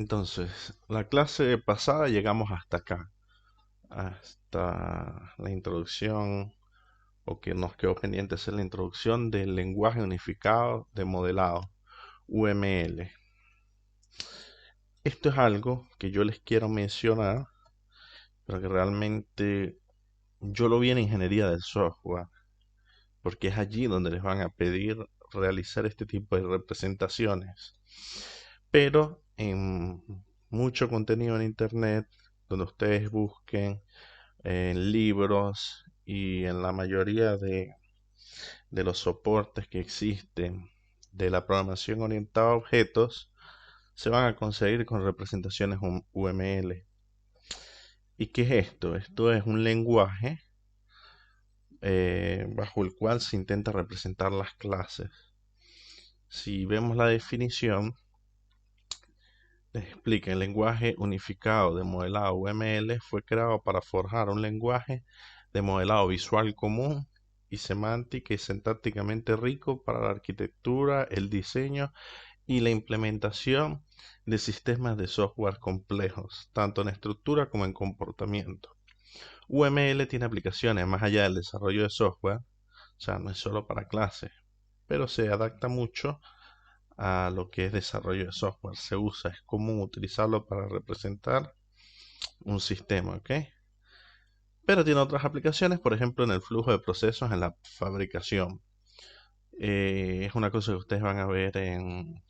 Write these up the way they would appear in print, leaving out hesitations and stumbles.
Entonces, la clase pasada llegamos hasta acá, hasta la introducción, o que nos quedó pendiente hacer la introducción del lenguaje unificado de modelado, UML. Esto es algo que yo les quiero mencionar, pero que realmente yo lo vi en ingeniería del software, porque es allí donde les van a pedir realizar este tipo de representaciones. Pero en mucho contenido en internet, donde ustedes busquen en libros y en la mayoría de los soportes que existen de la programación orientada a objetos, se van a conseguir con representaciones UML. ¿Y qué es esto? Esto es un lenguaje bajo el cual se intenta representar las clases. Si vemos la definición, les explica: el lenguaje unificado de modelado UML fue creado para forjar un lenguaje de modelado visual común y semántica y sintácticamente rico para la arquitectura, el diseño y la implementación de sistemas de software complejos, tanto en estructura como en comportamiento. UML tiene aplicaciones más allá del desarrollo de software, o sea, no es solo para clases, pero se adapta mucho a lo que es desarrollo de software. Se usa, es común utilizarlo para representar un sistema, ¿ok? Pero tiene otras aplicaciones, por ejemplo, en el flujo de procesos en la fabricación. Es una cosa que ustedes van a ver en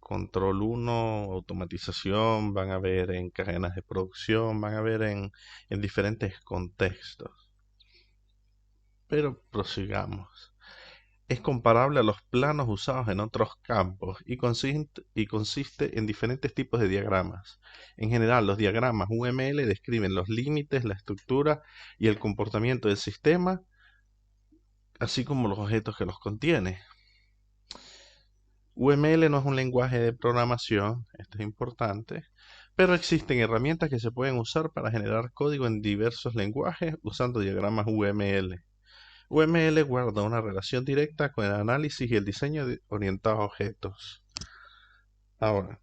control 1, automatización, van a ver en cadenas de producción, van a ver en diferentes contextos. Pero prosigamos. Es comparable a los planos usados en otros campos y consiste en diferentes tipos de diagramas. En general, los diagramas UML describen los límites, la estructura y el comportamiento del sistema, así como los objetos que los contiene. UML no es un lenguaje de programación, esto es importante, pero existen herramientas que se pueden usar para generar código en diversos lenguajes usando diagramas UML. UML guarda una relación directa con el análisis y el diseño orientado a objetos. Ahora,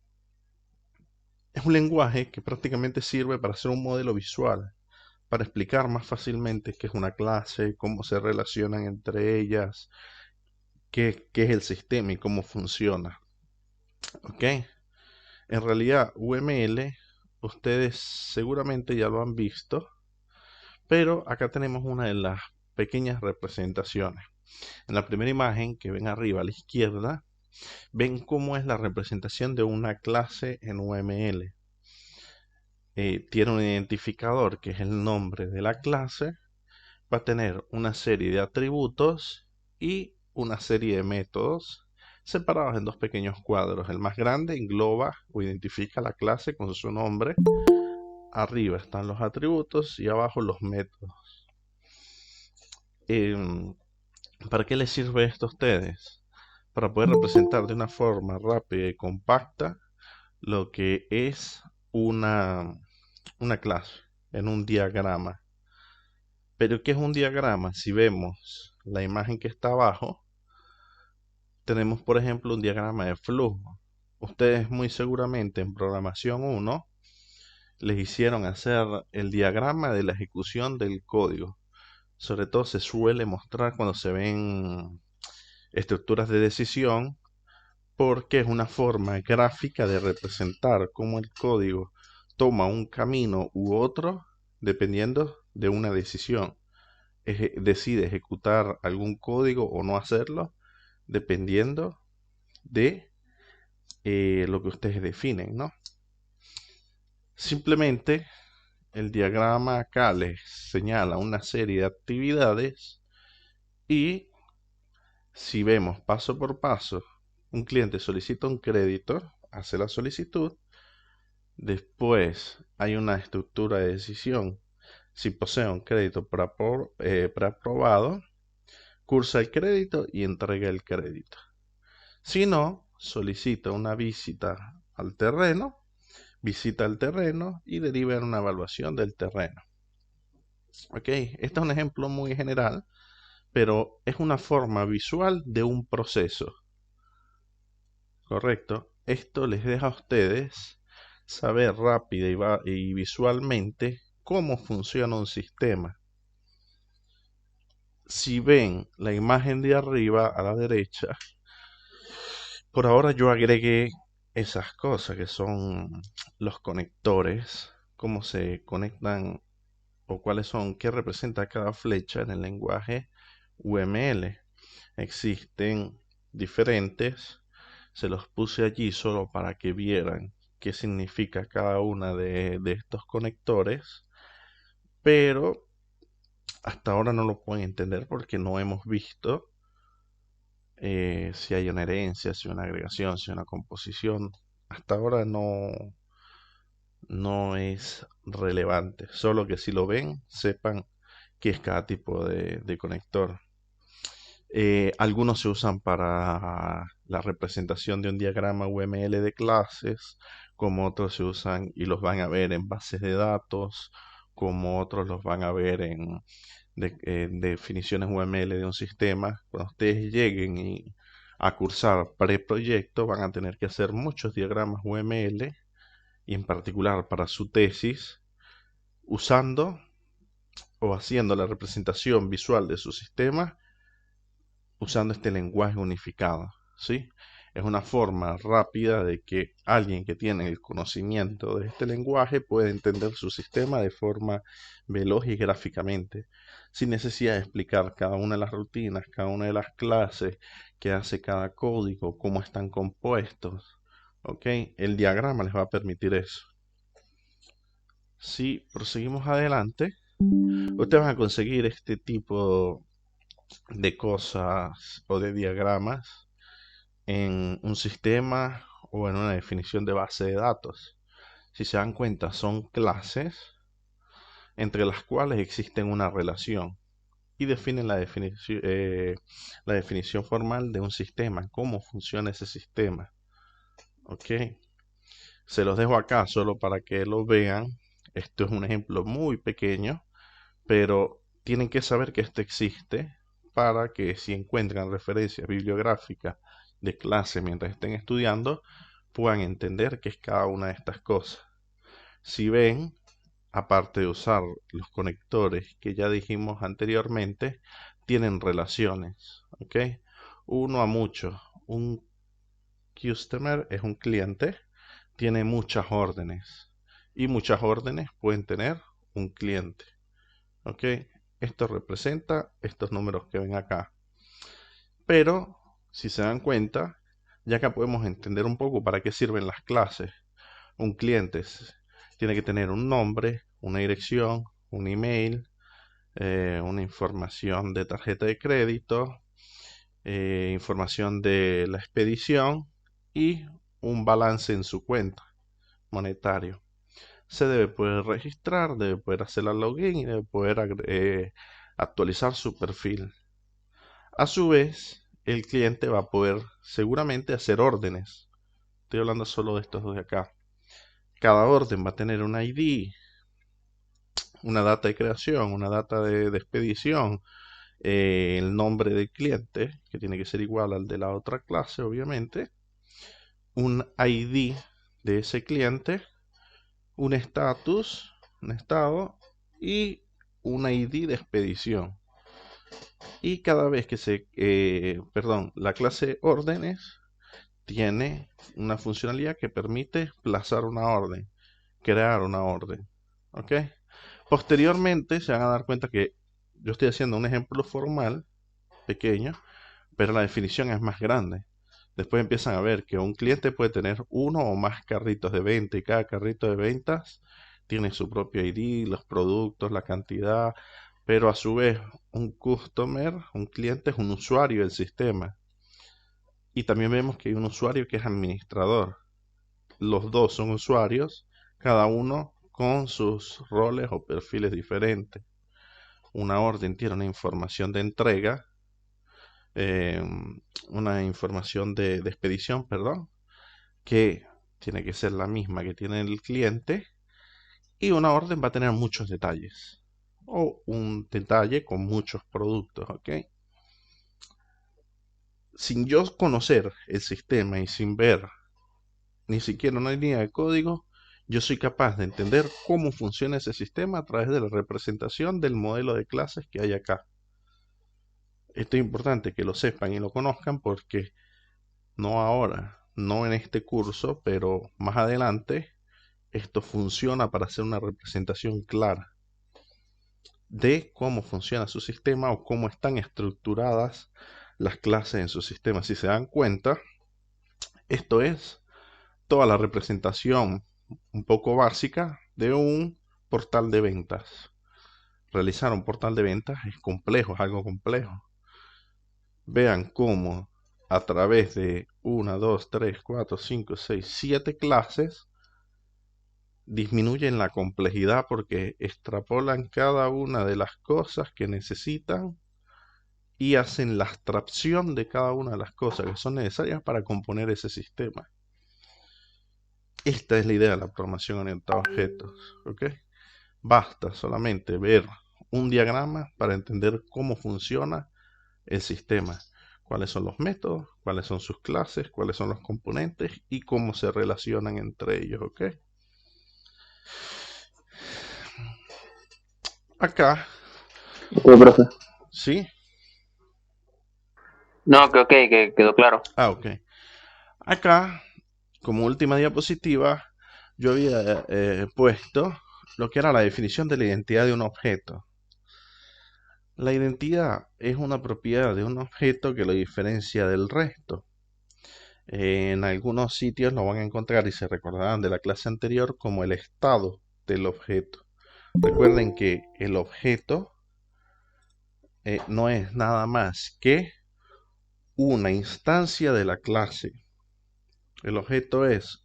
es un lenguaje que prácticamente sirve para hacer un modelo visual, para explicar más fácilmente qué es una clase, cómo se relacionan entre ellas, qué es el sistema y cómo funciona. ¿Ok? En realidad, UML, ustedes seguramente ya lo han visto, pero acá tenemos una de las pequeñas representaciones. En la primera imagen que ven arriba a la izquierda, ven cómo es la representación de una clase en UML. Tiene un identificador que es el nombre de la clase, va a tener una serie de atributos y una serie de métodos separados en dos pequeños cuadros. El más grande engloba o identifica la clase con su nombre. Arriba están los atributos y abajo los métodos. Em, ¿Para qué les sirve esto a ustedes? Para poder representar de una forma rápida y compacta lo que es una clase en un diagrama. Pero ¿qué es un diagrama? Si vemos la imagen que está abajo, tenemos por ejemplo un diagrama de flujo. Ustedes muy seguramente en programación 1 les hicieron hacer el diagrama de la ejecución del código. Sobre todo se suele mostrar cuando se ven estructuras de decisión, porque es una forma gráfica de representar cómo el código toma un camino u otro dependiendo de una decisión. Decide ejecutar algún código o no hacerlo dependiendo de lo que ustedes definen, ¿no? Simplemente el diagrama acá les señala una serie de actividades y si vemos paso por paso, un cliente solicita un crédito, hace la solicitud, después hay una estructura de decisión. Si posee un crédito preaprobado, cursa el crédito y entrega el crédito. Si no, solicita una visita al terreno y deriva en una evaluación del terreno. Ok, este es un ejemplo muy general, pero es una forma visual de un proceso. Correcto. Esto les deja a ustedes saber rápida y visualmente cómo funciona un sistema. Si ven la imagen de arriba a la derecha, por ahora yo agregué esas cosas que son los conectores, cómo se conectan o cuáles son, qué representa cada flecha en el lenguaje UML. Existen diferentes, se los puse allí solo para que vieran qué significa cada una de estos conectores, pero hasta ahora no lo pueden entender porque no hemos visto si hay una herencia, si hay una agregación, si hay una composición. Hasta ahora no es relevante, solo que si lo ven, sepan qué es cada tipo de conector. Algunos se usan para la representación de un diagrama UML de clases, como otros se usan y los van a ver en bases de datos, como otros los van a ver en definiciones UML de un sistema. Cuando ustedes lleguen a cursar preproyecto, van a tener que hacer muchos diagramas UML y en particular para su tesis, usando o haciendo la representación visual de su sistema usando este lenguaje unificado, ¿sí? Es una forma rápida de que alguien que tiene el conocimiento de este lenguaje puede entender su sistema de forma veloz y gráficamente, sin necesidad de explicar cada una de las rutinas, cada una de las clases que hace cada código, cómo están compuestos, ¿ok? El diagrama les va a permitir eso. Si proseguimos adelante, ustedes van a conseguir este tipo de cosas o de diagramas en un sistema o en una definición de base de datos. Si se dan cuenta, son clases entre las cuales existen una relación y definen la definición formal de un sistema, cómo funciona ese sistema. ¿Ok? Se los dejo acá solo para que lo vean. Esto es un ejemplo muy pequeño, pero tienen que saber que esto existe para que si encuentran referencias bibliográficas de clase mientras estén estudiando, puedan entender qué es cada una de estas cosas. Si ven, aparte de usar los conectores que ya dijimos anteriormente, tienen relaciones, ¿ok? Uno a muchos. Un customer es un cliente, tiene muchas órdenes y muchas órdenes pueden tener un cliente. ¿Ok? Esto representa estos números que ven acá. Pero, si se dan cuenta, ya acá podemos entender un poco para qué sirven las clases. Un cliente tiene que tener un nombre, una dirección, un email, una información de tarjeta de crédito, información de la expedición y un balance en su cuenta monetario. Se debe poder registrar, debe poder hacer la login y debe poder actualizar su perfil. A su vez, el cliente va a poder seguramente hacer órdenes. Estoy hablando solo de estos dos de acá. Cada orden va a tener un ID, una data de creación, una data de expedición, el nombre del cliente, que tiene que ser igual al de la otra clase, obviamente, un ID de ese cliente, un estatus, un estado y un ID de expedición. Y cada vez que la clase órdenes tiene una funcionalidad que permite plazar una orden, crear una orden. ¿Ok? Posteriormente se van a dar cuenta que yo estoy haciendo un ejemplo formal, pequeño, pero la definición es más grande. Después empiezan a ver que un cliente puede tener uno o más carritos de venta y cada carrito de ventas tiene su propio ID, los productos, la cantidad, pero a su vez un customer, un cliente es un usuario del sistema. Y también vemos que hay un usuario que es administrador. Los dos son usuarios, cada uno con sus roles o perfiles diferentes. Una orden tiene una información de entrega, eh, una información de expedición, perdón, que tiene que ser la misma que tiene el cliente, y una orden va a tener muchos detalles o un detalle con muchos productos, ¿ok? Sin yo conocer el sistema y sin ver ni siquiera una línea de código, yo soy capaz de entender cómo funciona ese sistema a través de la representación del modelo de clases que hay acá. Esto es importante que lo sepan y lo conozcan porque no ahora, no en este curso, pero más adelante, esto funciona para hacer una representación clara de cómo funciona su sistema o cómo están estructuradas las clases en su sistema. Si se dan cuenta, esto es toda la representación un poco básica de un portal de ventas. Realizar un portal de ventas es complejo, es algo complejo. Vean cómo a través de 1, 2, 3, 4, 5, 6, 7 clases disminuyen la complejidad porque extrapolan cada una de las cosas que necesitan y hacen la abstracción de cada una de las cosas que son necesarias para componer ese sistema. Esta es la idea de la programación orientada a objetos, ¿ok? Basta solamente ver un diagrama para entender cómo funciona el sistema, cuáles son los métodos, cuáles son sus clases, cuáles son los componentes y cómo se relacionan entre ellos, ¿ok? Acá, Ok, profe. ¿sí? No, que quedó claro. Ok. Acá, como última diapositiva, yo había puesto lo que era la definición de la identidad de un objeto. La identidad es una propiedad de un objeto que lo diferencia del resto. En algunos sitios lo van a encontrar y se recordarán de la clase anterior como el estado del objeto. Recuerden que el objeto no es nada más que una instancia de la clase. El objeto es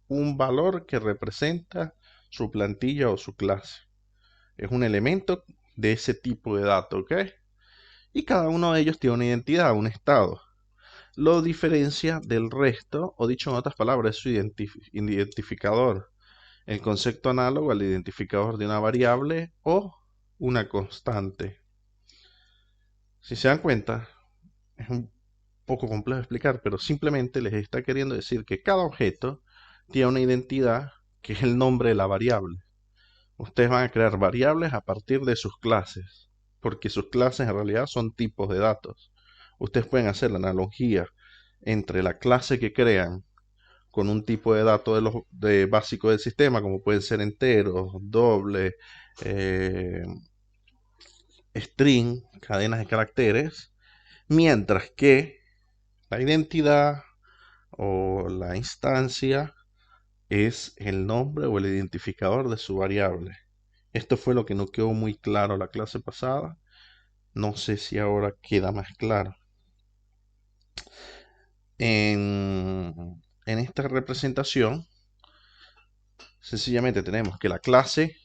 un valor que representa su plantilla o su clase. Es un elemento de ese tipo de datos, ¿ok? Y cada uno de ellos tiene una identidad, un estado. Lo diferencia del resto, o dicho en otras palabras, es su identificador. El concepto análogo al identificador de una variable o una constante. Si se dan cuenta, es un poco complejo de explicar, pero simplemente les está queriendo decir que cada objeto tiene una identidad que es el nombre de la variable. Ustedes van a crear variables a partir de sus clases, porque sus clases en realidad son tipos de datos. Ustedes pueden hacer la analogía entre la clase que crean con un tipo de dato básico del sistema, como pueden ser enteros, doble, eh, string, cadenas de caracteres, mientras que la identidad o la instancia es el nombre o el identificador de su variable. Esto fue lo que no quedó muy claro la clase pasada. No sé si ahora queda más claro. En esta representación, sencillamente tenemos que la clase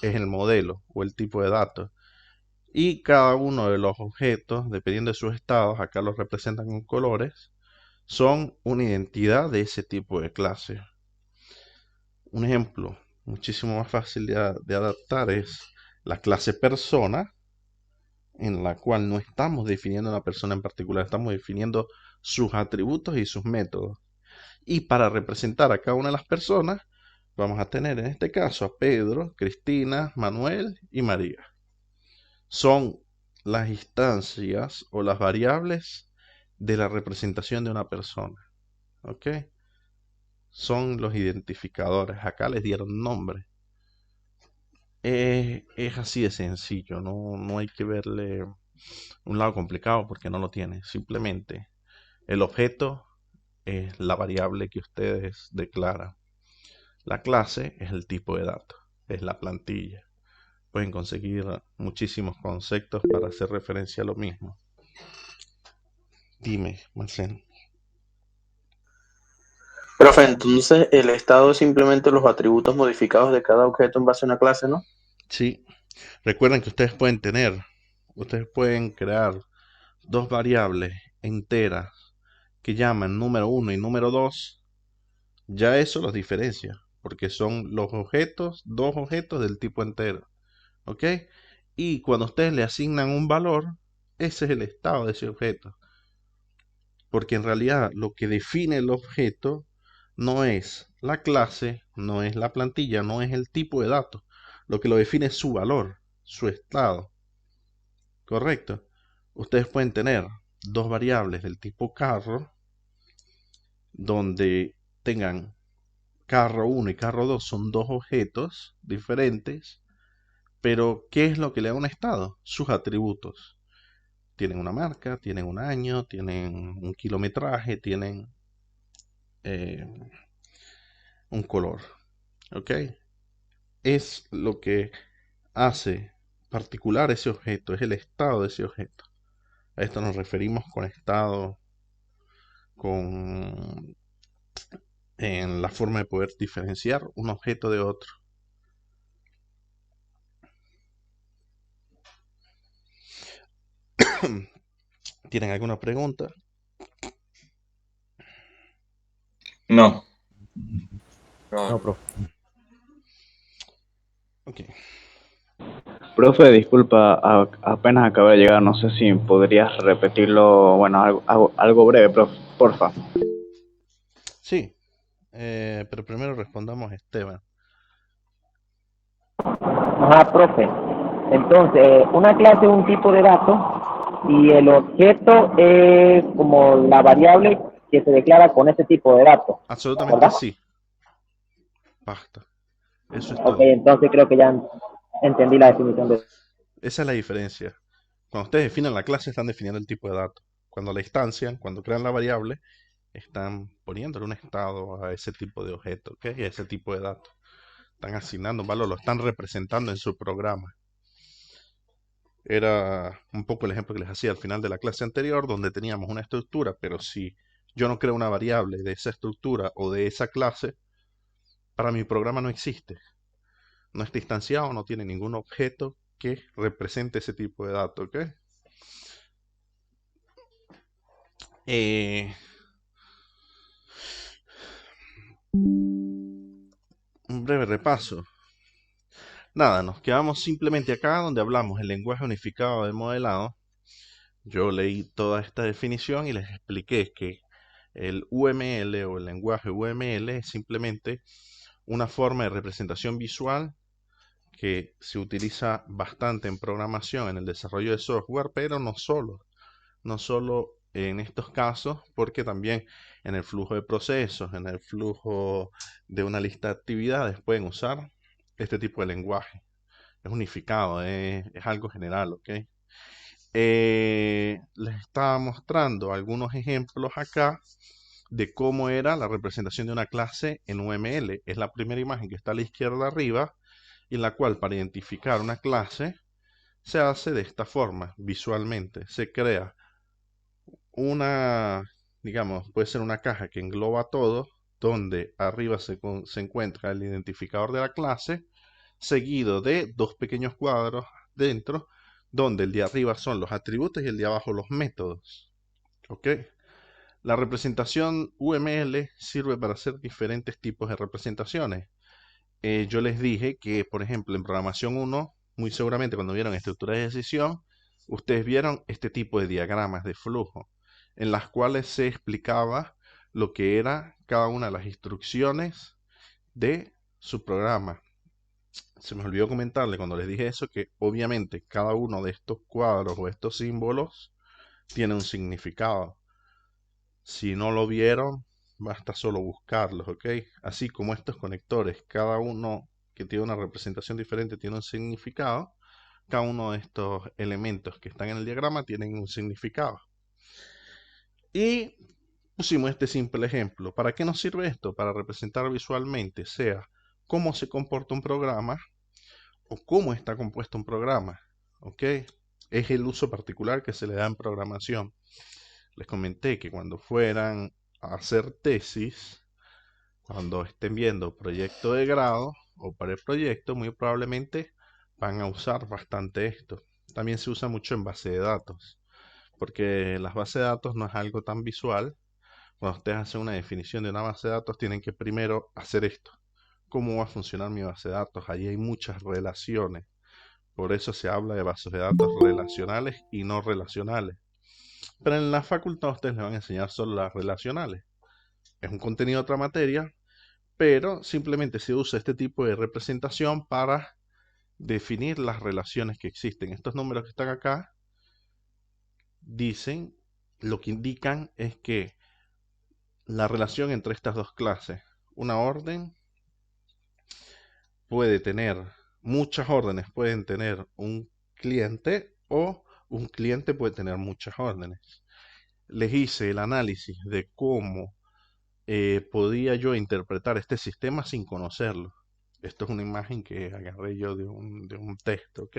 es el modelo o el tipo de datos. Y cada uno de los objetos, dependiendo de sus estados, acá los representan con colores, son una identidad de ese tipo de clase. Un ejemplo muchísimo más fácil de adaptar es la clase persona, en la cual no estamos definiendo una persona en particular, estamos definiendo sus atributos y sus métodos. Y para representar a cada una de las personas, vamos a tener en este caso a Pedro, Cristina, Manuel y María. Son las instancias o las variables de la representación de una persona. ¿Ok? Son los identificadores. Acá les dieron nombre. Es así de sencillo. No hay que verle un lado complicado porque no lo tiene. Simplemente el objeto es la variable que ustedes declaran. La clase es el tipo de datos. Es la plantilla. Pueden conseguir muchísimos conceptos para hacer referencia a lo mismo. Dime, Marcelo. Profe, entonces el estado es simplemente los atributos modificados de cada objeto en base a una clase, ¿no? Sí, recuerden que ustedes pueden crear dos variables enteras que llaman número 1 y número 2. Ya eso los diferencia, porque son los objetos, dos objetos del tipo entero. ¿Ok? Y cuando ustedes le asignan un valor, ese es el estado de ese objeto. Porque en realidad lo que define el objeto No es la clase, no es la plantilla, no es el tipo de datos. Lo que lo define es su valor, su estado. ¿Correcto? Ustedes pueden tener dos variables del tipo carro, donde tengan carro 1 y carro 2 son dos objetos diferentes, pero ¿qué es lo que le da un estado? Sus atributos. Tienen una marca, tienen un año, tienen un kilometraje, tienen eh, un color. ¿Ok? Es lo que hace particular ese objeto, es el estado de ese objeto. A esto nos referimos con estado, con en la forma de poder diferenciar un objeto de otro. ¿Tienen alguna pregunta? No. No, profe. Ok. Profe, disculpa, apenas acabo de llegar, no sé si podrías repetirlo, bueno, algo breve, porfa. Sí, pero primero respondamos a Esteban. Ajá, profe. Entonces, una clase es un tipo de dato y el objeto es como la variable que se declara con ese tipo de dato, Absolutamente ¿verdad? sí. Basta. Eso es Ok, todo. entonces creo que ya entendí la definición de... Esa es la diferencia. Cuando ustedes definen la clase, están definiendo el tipo de dato. Cuando la instancian, cuando crean la variable, están poniéndole un estado a ese tipo de objeto, ¿ok? Y a ese tipo de dato. Están asignando un valor, lo están representando en su programa. Era un poco el ejemplo que les hacía al final de la clase anterior, donde teníamos una estructura, pero si yo no creo una variable de esa estructura o de esa clase, para mi programa no existe. No está instanciado, no tiene ningún objeto que represente ese tipo de datos, ¿ok? Un breve repaso. Nada, nos quedamos simplemente acá donde hablamos el lenguaje unificado de modelado. Yo leí toda esta definición y les expliqué que el UML o el lenguaje UML es simplemente una forma de representación visual que se utiliza bastante en programación, en el desarrollo de software, pero no solo en estos casos, porque también en el flujo de procesos, en el flujo de una lista de actividades pueden usar este tipo de lenguaje. Es unificado, es algo general, ¿ok? Les estaba mostrando algunos ejemplos acá de cómo era la representación de una clase en UML. Es la primera imagen que está a la izquierda arriba, en la cual para identificar una clase se hace de esta forma, visualmente. Se crea una, digamos, puede ser una caja que engloba todo, donde arriba se encuentra el identificador de la clase, seguido de dos pequeños cuadros dentro, donde el de arriba son los atributos y el de abajo los métodos. ¿Ok? La representación UML sirve para hacer diferentes tipos de representaciones. Yo les dije que, por ejemplo, en programación 1, muy seguramente cuando vieron estructura de decisión, ustedes vieron este tipo de diagramas de flujo, en las cuales se explicaba lo que era cada una de las instrucciones de su programa. Se me olvidó comentarle cuando les dije eso que obviamente cada uno de estos cuadros o estos símbolos tiene un significado. Si no lo vieron, basta solo buscarlos, ¿ok? Así como estos conectores, cada uno que tiene una representación diferente tiene un significado, cada uno de estos elementos que están en el diagrama tienen un significado. Y pusimos este simple ejemplo. ¿Para qué nos sirve esto? Para representar visualmente, sea cómo se comporta un programa o cómo está compuesto un programa, ¿ok? Es el uso particular que se le da en programación. Les comenté que cuando fueran a hacer tesis, cuando estén viendo proyecto de grado o preproyecto, muy probablemente van a usar bastante esto. También se usa mucho en base de datos, porque las bases de datos no es algo tan visual. Cuando ustedes hacen una definición de una base de datos, tienen que primero hacer esto. ¿Cómo va a funcionar mi base de datos? Allí hay muchas relaciones. Por eso se habla de bases de datos relacionales y no relacionales. Pero en la facultad ustedes les van a enseñar solo las relacionales. es un contenido de otra materia, pero simplemente se usa este tipo de representación para definir las relaciones que existen. Estos números que están acá dicen, lo que indican es que la relación entre estas dos clases, una orden puede tener, muchas órdenes pueden tener un cliente o un cliente puede tener muchas órdenes. Les hice el análisis de cómo podía yo interpretar este sistema sin conocerlo. Esto es una imagen que agarré yo de un texto, ¿ok?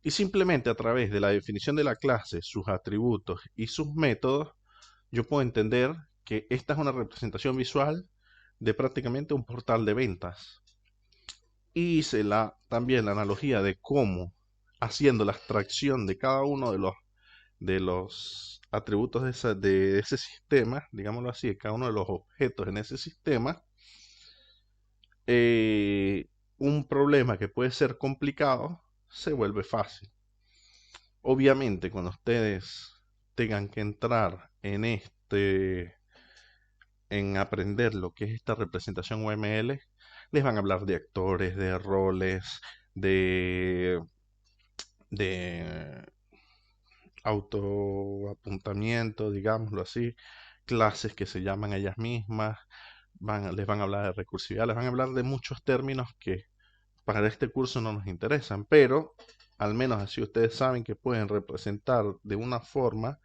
Y simplemente a través de la definición de la clase, sus atributos y sus métodos, yo puedo entender que esta es una representación visual de prácticamente un portal de ventas. Y hice también la analogía de cómo, haciendo la extracción de cada uno de los atributos de ese sistema, digámoslo así, de cada uno de los objetos en ese sistema, un problema que puede ser complicado se vuelve fácil. Obviamente, cuando ustedes tengan que entrar en aprender lo que es esta representación UML, les van a hablar de actores, de roles, de autoapuntamiento, digámoslo así, clases que se llaman ellas mismas, les van a hablar de recursividad, les van a hablar de muchos términos que para este curso no nos interesan, pero al menos así ustedes saben que pueden representar de una forma,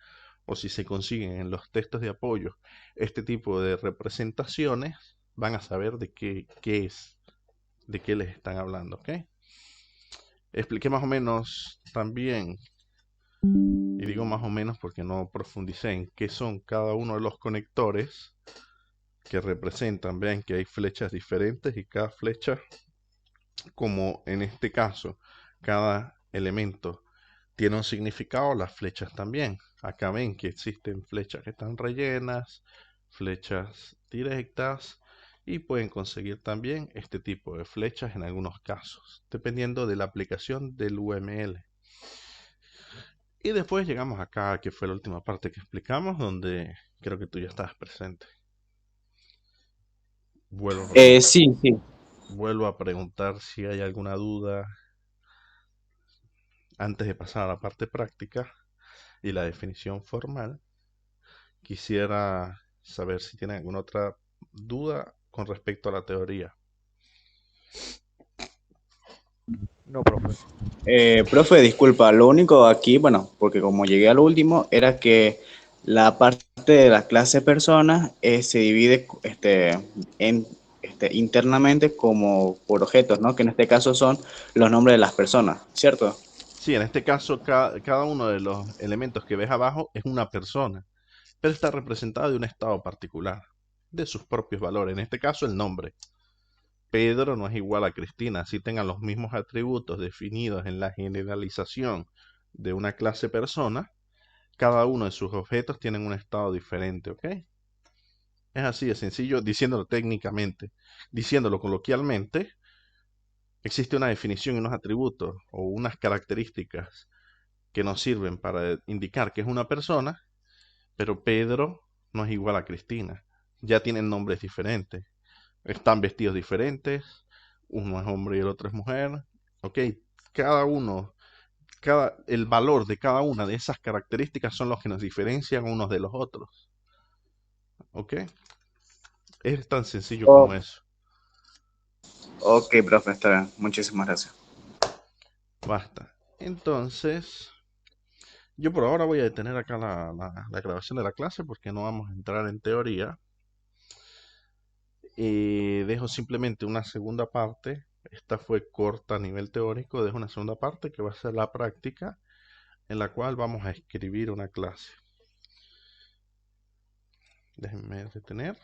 o si se consiguen en los textos de apoyo este tipo de representaciones, van a saber de qué es, de qué les están hablando, ¿ok? Expliqué más o menos también, y digo más o menos porque no profundicé en qué son cada uno de los conectores que representan. Vean que hay flechas diferentes y cada flecha, como en este caso, cada elemento tiene un significado, las flechas también. Acá ven que existen flechas que están rellenas, flechas directas, y pueden conseguir también este tipo de flechas en algunos casos, dependiendo de la aplicación del UML. Y después llegamos acá, que fue la última parte que explicamos, donde creo que tú ya estabas presente. Sí. Vuelvo a preguntar si hay alguna duda antes de pasar a la parte práctica y la definición formal. Quisiera saber si tienen alguna otra duda con respecto a la teoría. No, profe. Profe, disculpa, lo único aquí, bueno, porque como llegué al último, era que la parte de la clase personas se divide internamente como por objetos, ¿no? Que en este caso son los nombres de las personas, ¿cierto? Sí, en este caso cada uno de los elementos que ves abajo es una persona, pero está representada de un estado particular, de sus propios valores. En este caso el nombre. Pedro no es igual a Cristina, así tengan los mismos atributos definidos en la generalización de una clase persona, cada uno de sus objetos tienen un estado diferente, ¿ok? Es así de sencillo, diciéndolo técnicamente. Diciéndolo coloquialmente, existe una definición y unos atributos o unas características que nos sirven para indicar que es una persona, pero Pedro no es igual a Cristina. Ya tienen nombres diferentes, están vestidos diferentes, uno es hombre y el otro es mujer. Ok, cada uno, el valor de cada una de esas características son los que nos diferencian unos de los otros. Ok, es tan sencillo como eso. Ok, profe, está bien. Muchísimas gracias. Basta. Entonces, yo por ahora voy a detener acá la grabación de la clase porque no vamos a entrar en teoría. Dejo simplemente una segunda parte. Esta fue corta a nivel teórico. Dejo una segunda parte que va a ser la práctica, en la cual vamos a escribir una clase. Déjenme detener.